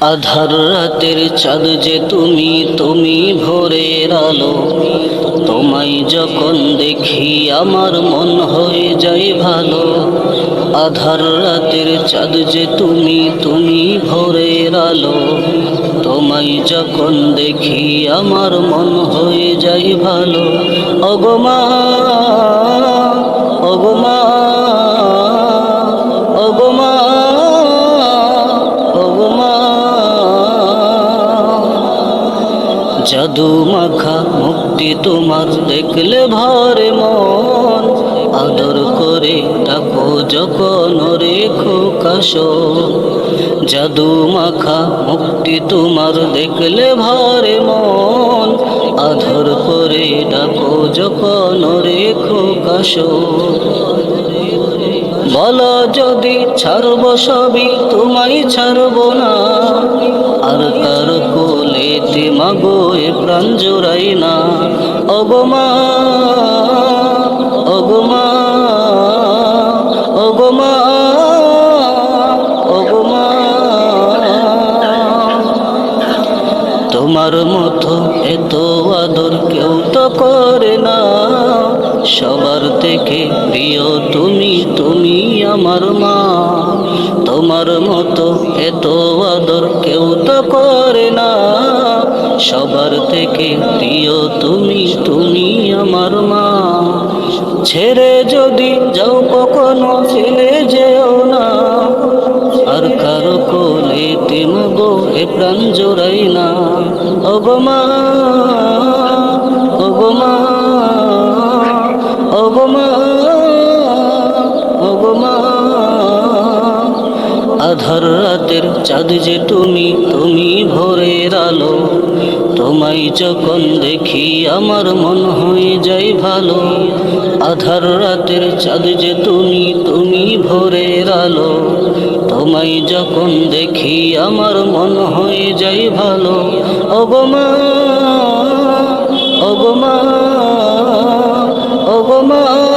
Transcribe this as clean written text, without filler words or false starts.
আধার রাতের চাঁদ যে তুমি, তুমি ভোরের আলো। তোমায় যখন দেখি আমার মন হয়ে যায় ভালো। আধার রাতের চাঁদ যে তুমি, তুমি ভোরের আলো। তোমায় যখন দেখি আমার মন হয়ে যায় ভালো। ওগো মা, ওগো মা, ওগো মা, ওগো মা। জাদু মাখা মুক্তি তোমার দেখলে ভরে মন। আদর করে ডাকো যখন রেখো কাশো। জাদু মাখা মুক্তি তোমার দেখলে ভরে মন। আদর করে ডাকো যখন রেখো কাশো। বলো যদি ছাড়ব সবই, তোমায় ছাড়ব না। আর কার কোলেতে মাগো এ প্রাণ জোড়াই না। ওগো মা, ওগো মা, ওগো মা, ওগো মা। তোমার মতো এত আদর কেউ তো করে না। সবার থেকে প্রিয় তুমি, তুমি আমার মা। তোমার মতো এত আদর কেউ তো করে না। সবার থেকে প্রিয় তুমি, তুমি আমার মা। ছেড়ে যদি যাও কখনো ফেলে যেও না। আর কারো কোলেতে মাগো এ প্রাণ জোড়াই না। ওগো মা, ওগো মা, ওগো মা, ওগো মা। আধার রাতের চাঁদ যে তুমি, তুমি ভোরের আলো। তোমায় যখন দেখি আমার মন হয়ে যায় ভালো। আধার রাতের চাঁদ যে তুমি, তুমি ভোরের আলো। তোমায় যখন দেখি আমার মন হয়ে যায় ভালো। ওগো মা, ওগো মা, ওগো মা।